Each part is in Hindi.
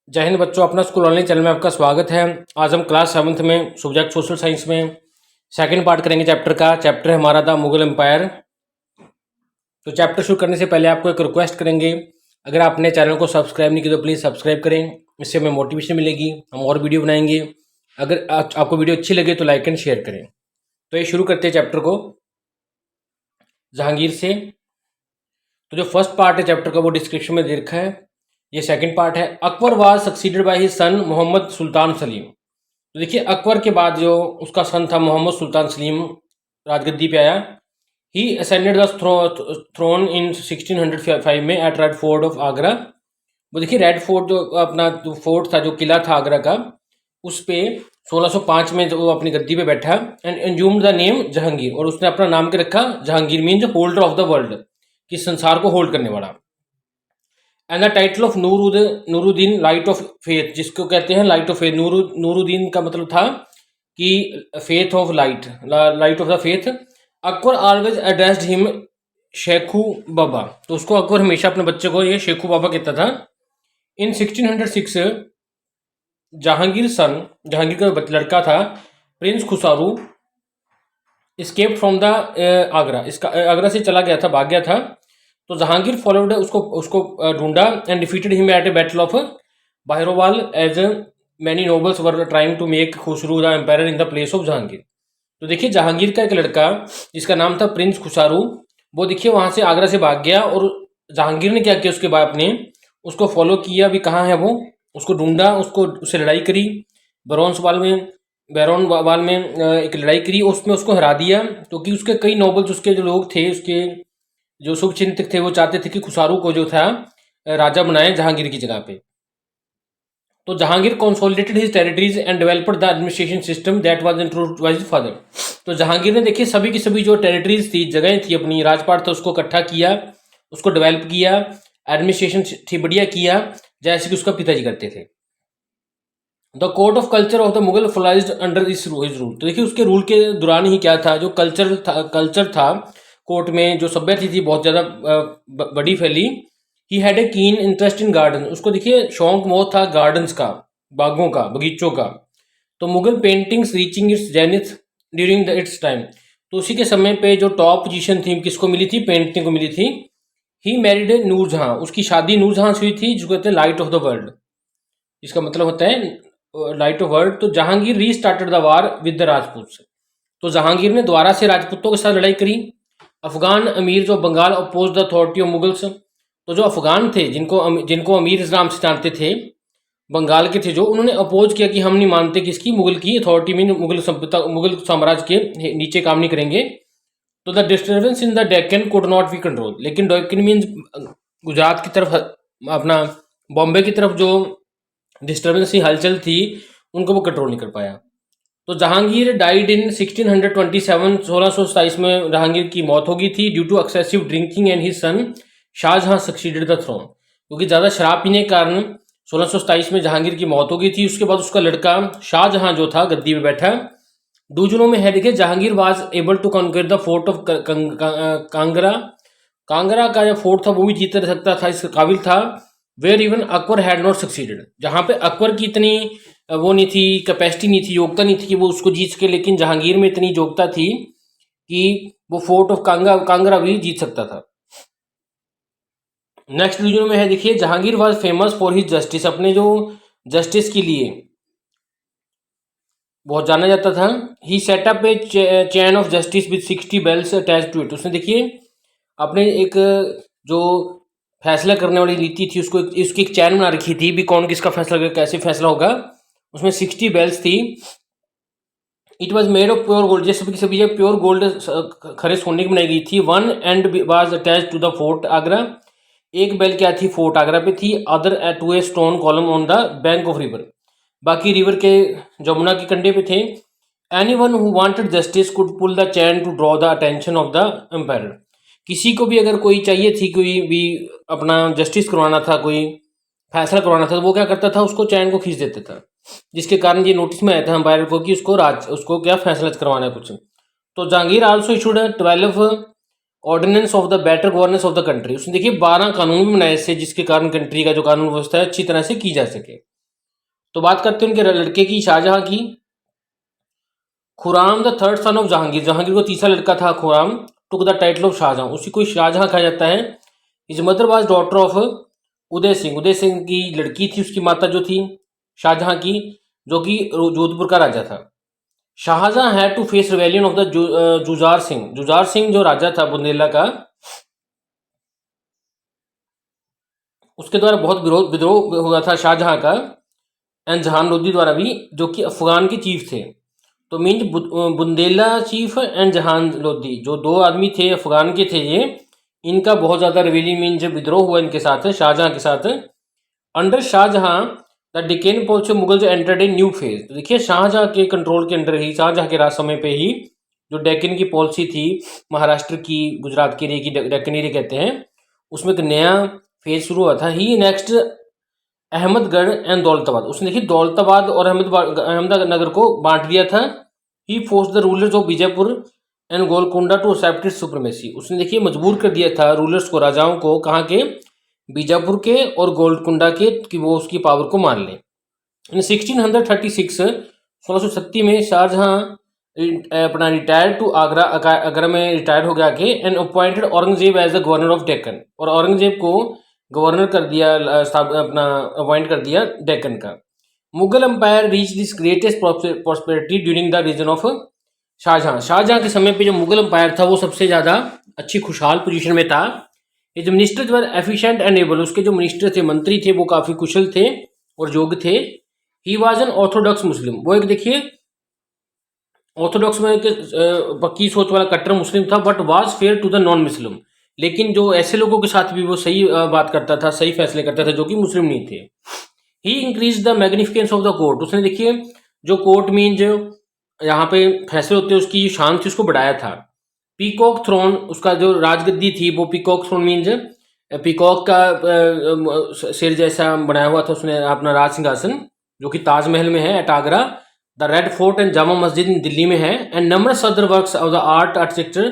जय हिंद बच्चों, अपना स्कूल ऑनलाइन चैनल में आपका स्वागत है। आज हम क्लास 7th में सब्जेक्ट सोशल साइंस में सेकंड पार्ट करेंगे चैप्टर का। चैप्टर है हमारा द मुगल एम्पायर। तो चैप्टर शुरू करने से पहले आपको एक रिक्वेस्ट करेंगे, अगर आपने चैनल को सब्सक्राइब नहीं किया तो प्लीज़ सब्सक्राइब करें, इससे हमें मोटिवेशन मिलेगी, हम और वीडियो बनाएंगे। अगर आपको वीडियो अच्छी लगे तो लाइक एंड शेयर करें। तो ये शुरू करते हैं चैप्टर को जहांगीर से। तो जो फर्स्ट पार्ट है चैप्टर का वो डिस्क्रिप्शन में दे रखा है। ये सेकंड पार्ट है। Akbar was succeeded by his son Mohammad Sultan Salim. तो देखिए, अकबर के बाद जो उसका सन था मोहम्मद सुल्तान सलीम राजगद्दी पे आया। He ascended the throne in 1605 में at red fort of Agra. वो देखिए, रेड फोर्ट जो अपना जो फोर्ट था, जो किला था आगरा का, उस पे 1605 में वो अपनी गद्दी पे बैठा एंड एंज्यूम्ड द नेम जहांगीर। और उसने अपना नाम के रखा Jahangir, means holder of the world, कि संसार को होल्ड करने वाला। And the title of Nooruddin light of faith, जिसको कहते हैं लाइट ऑफ फेथ। नूरुद्दीन का मतलब था कि faith of light, light of the faith. Akbar always addressed him Shekhu Baba. तो उसको अकबर हमेशा अपने बच्चे को ये शेखू बाबा कहता था। इन 1606 जहांगीर का लड़का था prince Khusrau escape from the Agra. इसका आगरा से चला गया था, भाग गया था। तो जहांगीर फॉलोड उसको ढूंढा and defeated him at a battle of Bhairowal as many nobles were trying to make Khusrau the empire in the place of Jahangir. तो देखिए, जहांगीर का एक लड़का जिसका नाम था प्रिंस खुसारू, वो देखिए वहां से आगरा से भाग गया। और जहांगीर ने क्या किया, उसके बाद अपने उसको फॉलो किया, अभी कहाँ है वो, उसको ढूंढा, उससे लड़ाई करी। बैरोनवाल में एक लड़ाई करी, उसमें उसको हरा दिया। क्योंकि उसके कई नोबल्स, उसके जो लोग थे, उसके जो शुभचिंतक थे, वो चाहते थे कि खुसारू को जो था राजा बनाए जहांगीर की जगह पे। तो Jahangir consolidated his territories and developed the administration system that was introduced by his father. तो जहांगीर ने देखिए सभी की सभी जो टेरिटरीज थी, जगह थी, अपनी राजपाट था, उसको इकट्ठा किया, उसको डेवलप किया, एडमिनिस्ट्रेशन थी बढ़िया किया, जैसे कि उसका पिताजी करते थे। The code of culture of the Mughal flourished under his rule. तो देखिए, उसके रूल के दौरान ही क्या था, जो कल्चर था कोर्ट में, जो सभ्यता थी बहुत ज़्यादा बड़ी फैली। He had a keen interest in garden. उसको देखिए शौक बहुत था गार्डन्स का, बागों का, बगीचों का। तो Mughal paintings reaching it's zenith during its time. तो उसी के समय पे जो टॉप पोजीशन थी किसको मिली थी, पेंटिंग को मिली थी। He married Noor Jahan. उसकी शादी नूरजहां से हुई थी, जो कहते हैं लाइट ऑफ द वर्ल्ड। इसका मतलब होता है लाइट ऑफ वर्ल्ड। तो Jahangir restarted the war with the Rajput. तो जहांगीर ने दोबारा से राजपूतों के साथ लड़ाई करी। अफगान अमीर जो Bengal oppose the authority of Mughals. तो जो अफगान थे, जिनको अमीर इस नाम से जानते थे, बंगाल के थे जो, उन्होंने अपोज किया कि हम नहीं मानते किसकी, मुगल की अथॉरिटी में, मुगल साम्राज्य के नीचे काम नहीं करेंगे। तो the disturbance in the Deccan could not be control. लेकिन डेक्कन मीन्स गुजरात की तरफ, अपना बॉम्बे की तरफ जो डिस्टर्बेंस की हलचल थी, उनको वो कंट्रोल नहीं कर पाया। तो जहांगीर डाइड इन 1627। 1627 में जहांगीर की मौत हो गई थी due to excessive drinking and his son Shahjahan succeeded the throne. क्योंकि ज़्यादा शराब पीने के कारण 1627 में जहांगीर की मौत हो गई थी। उसके बाद उसका लड़का शाहजहां जो था गद्दी में बैठा। दूसरों में है, देखिए, Jahangir was able to conquer the fort of Kangra. Kangra का जो फोर्ट था वो भी जीत सकता था, इसके काबिल था। Where even Akbar had not succeeded. जहाँ पे अकबर की इतनी वो नहीं थी, कैपेसिटी नहीं थी, योग्यता नहीं थी कि वो उसको जीत सके, लेकिन जहांगीर में इतनी योग्यता थी कि वो फोर्ट ऑफ कांगरा भी जीत सकता था। नेक्स्ट रीजन में है, देखिए, Jahangir was famous for his justice. अपने जो जस्टिस के लिए बहुत जाना जाता था। He set up a chain of justice with 60 bells attach to it. उसने देखिए अपने एक जो फैसला करने वाली नीति थी, उसकी एक चैन बना रखी थी भी, कौन किसका फैसला करेगा, कैसे फैसला होगा। उसमें 60 बेल्स थी। It was made of pure gold. जैसे कि सभी प्योर गोल्ड, खरे सोने की बनाई गई थी। One end was attach to the fort Agra. एक बेल क्या थी, फोर्ट आगरा पे थी। Other to a stone column on the bank of river. बाकी रिवर के, जमुना के कंढे पे थे। Any one who wanted justice could pull the chain to draw the attention of the empire. किसी को भी अगर कोई चाहिए थी, कोई भी अपना जस्टिस करवाना था, कोई फैसला करवाना था, तो वो क्या करता था, उसको चैन को खींच देता था। जिसके कारण ये नोटिस में आया था एम्पायर को कि उसको क्या फैसला करवाना है कुछ। तो Jahangir also issued 12 ordinance of the better governance of the country. उसने देखिए 12 कानून भी बनाए इससे, जिसके कारण कंट्री का जो कानून व्यवस्था है अच्छी तरह से की जा सके। तो बात करते हैं उनके लड़के की, शाहजहां की। Khurram the third son of Jahangir, Jahangir को तीसरा लड़का था Khurram, took the title of Shahjahan, उसी को शाहजहां कहा जाता है। His mother was daughter of Uday Singh, Uday Singh की लड़की थी उसकी माता जो थी शाहजहां की, जो कि जोधपुर का राजा था। Shahjahan had to face rebellion of the Jujhar Singh, Jujhar Singh जो राजा था बुंदेला का, उसके द्वारा बहुत विद्रोह हुआ था शाहजहां का, एंड जहान लोदी द्वारा भी, जो कि अफगान के चीफ थे। तो मीन बुंदेला चीफ एंड जहान लोदी, जो दो आदमी थे अफगान के थे ये, इनका बहुत ज़्यादा रिवेलियन मीन जब विद्रोह हुआ इनके साथ शाहजहां के साथ। Under Shahjahan the Deccan policy Mughal जो एंटर्ड ए न्यू फेज, तो देखिए शाहजहां के कंट्रोल के अंडर ही, शाहजहां के राज समय पे ही जो डेक्कन की पॉलिसी थी, महाराष्ट्र की, गुजरात के एरिया की डेक्कन एरिया कहते हैं, उसमें एक नया फेज शुरू हुआ था। He next Ahmadgarh and Daulatabad, उसने देखिए दौलताबाद और अहमदनगर को बांट दिया था। He force the rulers of Bijapur and Golconda to accept its supremacy, उसने देखिए मजबूर कर दिया था रूलर्स को, राजाओं को, कहाँ के, बीजापुर के और गोलकुंडा के, कि वो उसकी पावर को मान लें। इन 1636 1636 में शाहजहां अपना रिटायर टू आगरा, आगरा में रिटायर हो गया के, and appointed Aurangzeb as the governor of Deccan, और औरंगजेब को गवर्नर कर दिया, अपना अपॉइंट कर दिया डेक्कन का। Mughal empire reach this greatest prosperity during the region of Shahjahan, Shahjahan के समय पे जो मुगल एम्पायर था वो सबसे ज़्यादा अच्छी खुशहाल पोजीशन में था। ये जो ministers were efficient and able, उसके जो मिनिस्टर थे, मंत्री थे, वो काफ़ी कुशल थे और योग्य थे। ही वाज एन ऑर्थोडॉक्स मुस्लिम, वो एक देखिए ऑर्थोडॉक्स में एक पक्की सोच वाला कट्टर मुस्लिम था, but was fair to the non Muslim, लेकिन जो ऐसे लोगों के साथ भी वो सही बात करता था, सही फैसले करता था, जो कि मुस्लिम नहीं थे। He increase the magnificence of the court, उसने देखिए जो कोर्ट मीन जो यहाँ पे फैसले होते हैं उसकी शान थी उसको बढ़ाया था। पीकॉक थ्रोन, उसका जो राजगद्दी थी वो पीकॉक थ्रोन मीन्स पीकॉक का सिर जैसा बनाया हुआ था उसने अपना राज सिंहासन, जो कि ताजमहल में है at Agra, the red fort and Jama Masjid Delhi में है, and numbers other works of the architecture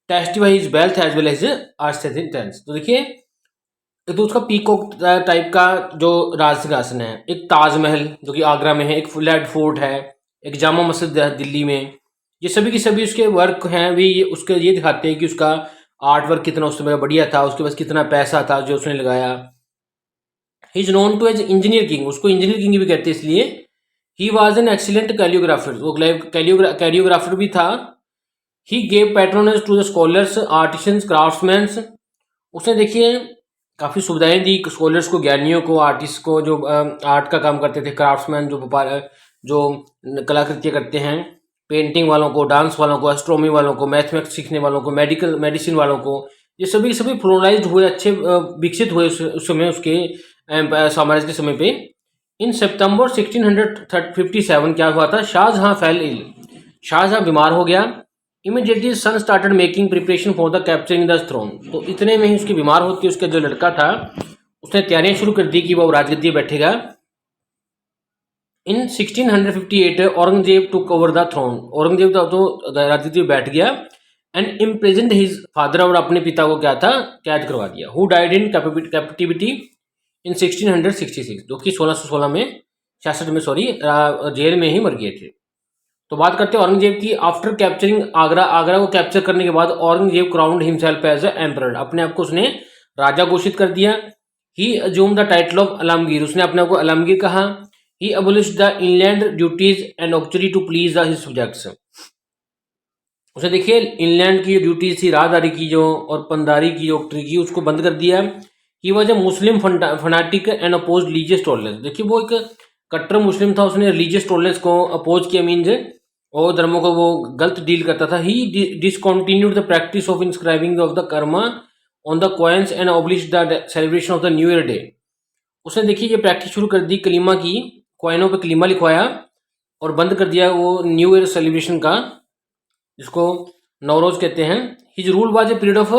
testify his wealth as well as artistic talents. तो देखिए एक तो उसका पीकॉक टाइप का जो राज सिंहासन है, एक ताजमहल जो कि आगरा में है, एक रेड फोर्ट है, एक जामा मस्जिद है दिल्ली में, ये सभी की सभी उसके वर्क हैं भी, उसके ये दिखाते हैं कि उसका आर्ट वर्क कितना उस समय बढ़िया था, उसके पास कितना पैसा था जो उसने लगाया। He is known to as engineer king, उसको इंजीनियर किंग भी कहते हैं इसलिए। He was an excellent calligrapher, वो कैलियोग्राफर भी था। He gave patronage to the scholars, artisans, craftsman, उसने देखिए काफ़ी सुविधाएं दी स्कॉलर्स को, ज्ञानियों को, आर्टिस्ट को, जो आर्ट का काम करते थे, क्राफ्ट्समैन जो कलाकृतियाँ करते हैं, पेंटिंग वालों को, डांस वालों को, एस्ट्रोनॉमी वालों को, मैथमेटिक्स सीखने वालों को, मेडिसिन वालों को, ये सभी सभी फ्लोराइज्ड हुए, अच्छे विकसित हुए उस समय उसके साम्राज्य के समय पे। इन सितंबर 1657 क्या हुआ था, शाहजहां फेल इल, शाहजहां बीमार हो गया। Immediately son started making preparation for the capturing the throne, तो इतने में ही उसकी बीमार होती, उसका जो लड़का था उसने तैयारियां शुरू कर दी कि वो राजगद्दी बैठेगा। In 1658 Aurangzeb took over the throne, Aurangzeb तो राजगद्दी पे बैठ गया, एंड इम्प्रिजन्ड हिज फादर, और अपने पिता को क्या था, कैद करवा दिया। हु डाइड इन कैप्टिविटी इन 1666, जो कि 1616 में 66 में सॉरी जेल में ही मर गए थे। तो बात करते हैं औरंगजेब की। आफ्टर कैप्चरिंग आगरा, आगरा को कैप्चर करने के बाद Aurangzeb crowned himself as emperor, अपने आप को उसने राजा घोषित कर दिया। He assume the title of Alamgir, उसने अपने आप को आलमगीर कहा। He abolish the inland duties and octroi to please the his subjects, उसे देखिए इनलैंड की ड्यूटीज थी, राहदारी की जो और पंदारी की, ऑक्ट्री की, उसको बंद कर दिया। He was a Muslim fanatic and oppose religious tolerance, देखिए वो एक कट्टर मुस्लिम था, उसने रिलीजियस टॉलरेंस को अपोज किया, मीन्स और धर्मों को वो गलत डील करता था। He discontinued the practice of inscribing of the Kalma on the coins and abolish the celebration of the new year day, उसने देखिए ये प्रैक्टिस शुरू कर दी कलीमा की, कॉइनों पे कलीमा लिखवाया और बंद कर दिया वो न्यू ईयर सेलिब्रेशन का, जिसको नवरोज कहते हैं। His rule was a period of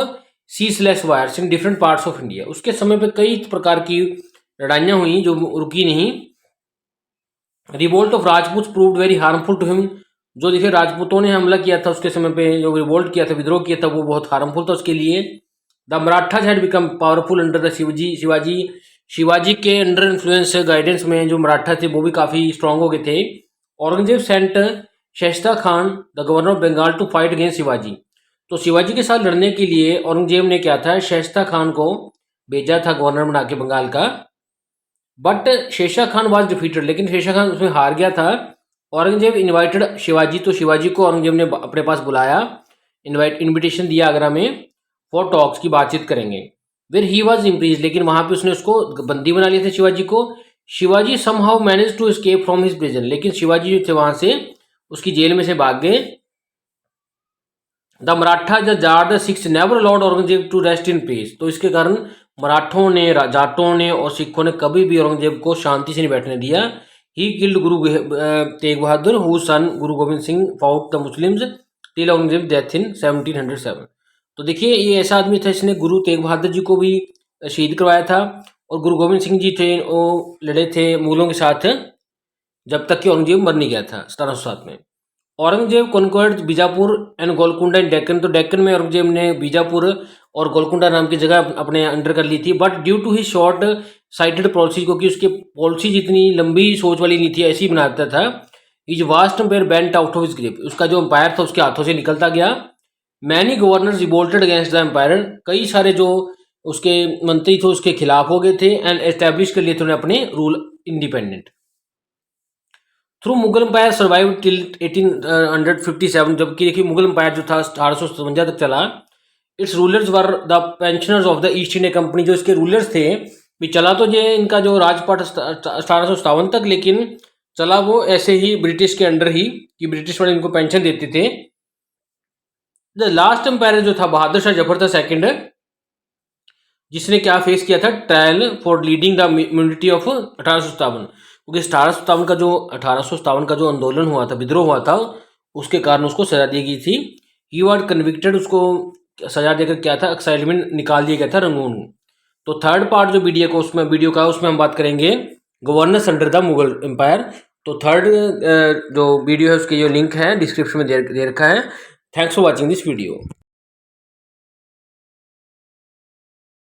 ceaseless wars in different parts of India, उसके समय पे कई प्रकार की लड़ाइयाँ हुई जो रुकी नहीं। Revolt of Rajput proved very harmful to him, जो देखिए राजपूतों ने हमला किया था उसके समय पे, जो रिवोल्ट किया था, विद्रोह किया था, वो बहुत हार्मफुल था उसके लिए। The Marathas had become powerful under the Shivaji Shivaji के अंडर इन्फ्लुएंस गाइडेंस में जो मराठा थे वो भी काफ़ी स्ट्रांग हो गए थे। Aurangzeb sent Shaista Khan the governor of Bengal to fight against Shivaji. तो शिवाजी के साथ लड़ने के लिए औरंगजेब ने क्या था, शैस्ता खान को भेजा था गवर्नर बना के बंगाल का। But Shesha Khan was defeated, लेकिन शेषा खान उसमें हार गया था। औरंगजेब इनवाइटेड शिवाजी, तो शिवाजी को औरंगजेब ने अपने पास बुलाया, इनविटेशन दिया आगरा में फॉर टॉक्स की बातचीत करेंगे। वेर ही वॉज इम्प्रीज, लेकिन वहां पे उसने उसको बंदी बना लिया था शिवाजी को। Shivaji somehow manage to escape from his prison, लेकिन शिवाजी जो थे वहां से उसकी जेल में से भाग गए। The Maratha the Jat the Sikhs never allowed Aurangzeb to rest in peace, तो इसके कारण मराठों ने, जाटों ने और सिखों ने कभी भी औरंगजेब को शांति से नहीं बैठने दिया। He killed Guru Tegh Bahadur who sun Guru Govind Singh fought the Muslims till Aurangzeb death in 1707। तो देखिए ये ऐसा आदमी था, इसने गुरु तेग बहादुर जी को भी शहीद करवाया था, और गुरु गोविंद सिंह जी थे वो लड़े थे मुगलों के साथ जब तक कि औरंगजेब मर नहीं गया था 1707 में। औरंगजेब कॉन्क्वर्ड बीजापुर एंड गोलकुंडा इन डेक्कन, तो डेक्कन में औरंगजेब ने बीजापुर और गोलकुंडा नाम की जगह अपने अंडर कर ली थी। But due to he short sighted policy, क्योंकि उसकी पॉलिसी जितनी लंबी सोच वाली नहीं थी, ऐसी बनाता था। Is vast empire went out of his grip, उसका जो एम्पायर था उसके हाथों से निकलता गया। Many governors revolted against the empire, कई सारे जो उसके मंत्री थे उसके खिलाफ हो गए थे। एंड एस्टेब्लिश कर लिए थे उन्हें अपने rule independent. Through Mughal empire survive till 1857, जबकि देखिए मुगल एम्पायर जो था 1857 तक चला। It's rulers were the pensioners of the east India company, जो इसके रूलर्स थे भी चला तो ये इनका जो राजपाट 1857 तक, लेकिन चला वो ऐसे ही ब्रिटिश के अंडर ही, कि ब्रिटिश वाले इनको पेंशन देते थे। द लास्ट एम्पायर जो था बहादुर शाह जफर था सेकंड, जिसने क्या फेस किया था, trial for leading the immunity of 1857, क्योंकि 1857 का जो आंदोलन हुआ था, विद्रोह हुआ था, उसके कारण उसको सजा दी गई थी। ही वॉज कन्विक्टेड, उसको सजा देकर क्या था, एक्साइटमेंट निकाल दिया गया था रंगून। तो थर्ड पार्ट जो वीडियो का उसमें हम बात करेंगे governors under the Mughal empire. तो थर्ड जो वीडियो है उसके जो लिंक है डिस्क्रिप्शन में दे रखा है। Thanks for watching this video.